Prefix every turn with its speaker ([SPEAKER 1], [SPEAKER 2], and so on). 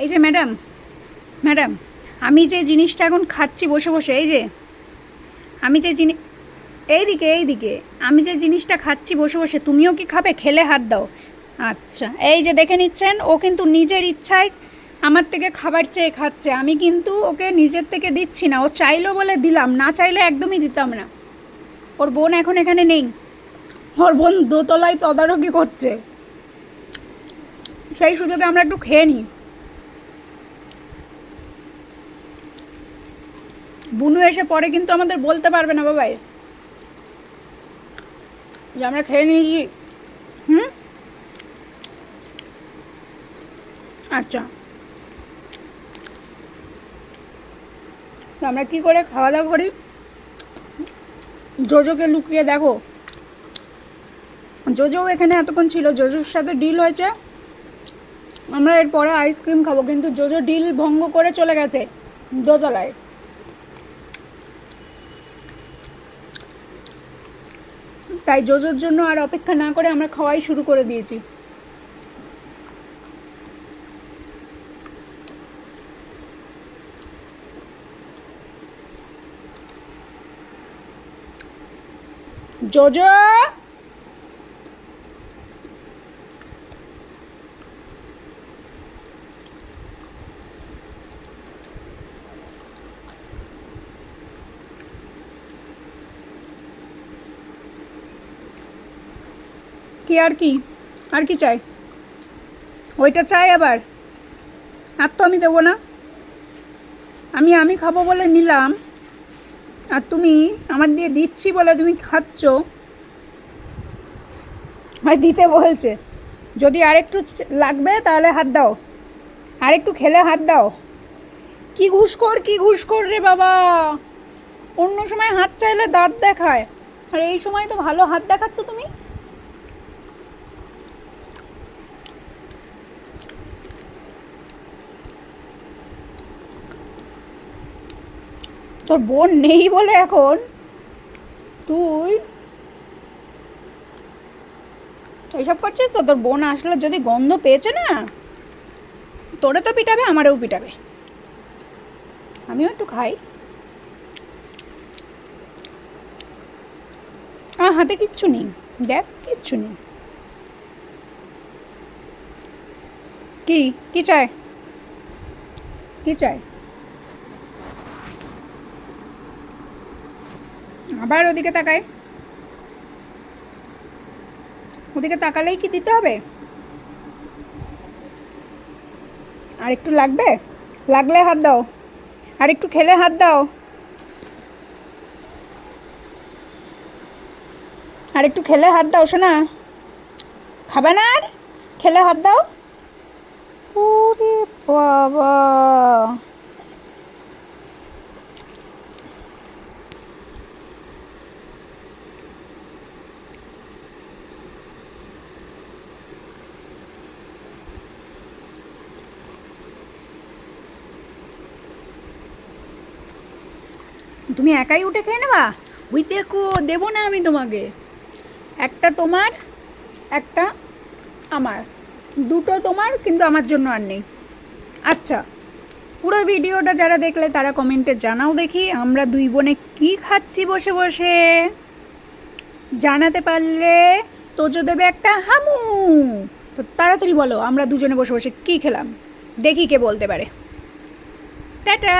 [SPEAKER 1] এই যে madam, madam, আমি যে জিনিসটা এখন খাচ্ছি বসে বসে, এই যে আমি যে এইদিকে আমি যে জিনিসটা খাচ্ছি বসে বসে, তুমিও কি খাবে? খেলে হাত দাও। আচ্ছা, এই যে দেখে নিচ্ছেন, ও কিন্তু নিজের ইচ্ছায় আমার থেকে খাবার চেয়ে খাচ্ছে। আমি কিন্তু ওকে নিজের থেকে দিচ্ছি না, ও চাইলো বলে দিলাম, না চাইলে একদমই দিতাম না। ওর বোন এখন এখানে নেই, ওর বোন দোতলায় তদারকি করছে, সেই সুযোগে আমরা একটু খেয়ে নিই। বুনু এসে পরে কিন্তু আমাদের বলতে পারবে না বাবাই যে আমরা খেয়ে নিয়েছি। আচ্ছা, তো আমরা কী করে খাওয়া দাওয়া করি, জোজোকে লুকিয়ে দেখো। জোজোও এখানে এতক্ষণ ছিল, জোজোর সাথে ডিল হয়েছে, আমরা এরপরে আইসক্রিম খাবো, কিন্তু জোজো ডিল ভঙ্গ করে চলে গেছে দোতলায়। তাই জোজোর জন্য আর অপেক্ষা না করে আমরা খাওয়াই শুরু করে দিয়েছি। জোজো, কি আর কি, আর কি চাই? ওইটা চাই আবার? আর তো আমি দেবো না, আমি খাবো বলে নিলাম, আর তুমি আমার দিয়ে দিচ্ছি বলে তুমি খাচ্ছ। আমায় দিতে বলছে, যদি আরেকটু লাগবে তাহলে হাত দাও, আরেকটু খেলে হাত দাও। কি ঘুষখোর রে বাবা, অন্য সময় হাত চাইলে দাঁত দেখায়, আর এই সময় তো ভালো হাত দেখাচ্ছ তুমি। তোর বোন নেই বলে এখন তুই এইসব করছিস? তো তোর বোন আসলে যদি গন্ধ পেয়েছে না, তোরে তো পিটাবে, আমারেও পিটাবে। আমিও একটু খাই। হাতে কিচ্ছু নেই, দেখ কিচ্ছু নেই। কি কি চায়, কি চায়? আবার ওদিকে তাকায়, ওদিকে তাকালেই কি দিতে হবে? আর একটু লাগবে? লাগলে হাত দাও, আর একটু খেলে হাত দাও, আর একটু খেলে হাত দাও শোনা। খাবে না আর? খেলে হাত দাও। ওরে বাবা, তুমি একাই উঠে খেয়ে নেবা? ওই দেখো, দেবো না আমি তোমাকে, একটা তোমার, একটা আমার, দুটো তোমার, কিন্তু আমার জন্য আর নেই। আচ্ছা, পুরো ভিডিওটা যারা দেখলে তারা কমেন্টে জানাও দেখি, আমরা দুই বোনে কি খাচ্ছি বসে বসে। জানাতে পারলে তোজো দেবে একটা হামু। তো তাড়াতাড়ি বলো, আমরা দুজনে বসে বসে কি খেলাম, দেখি কে বলতে পারে। টাটা।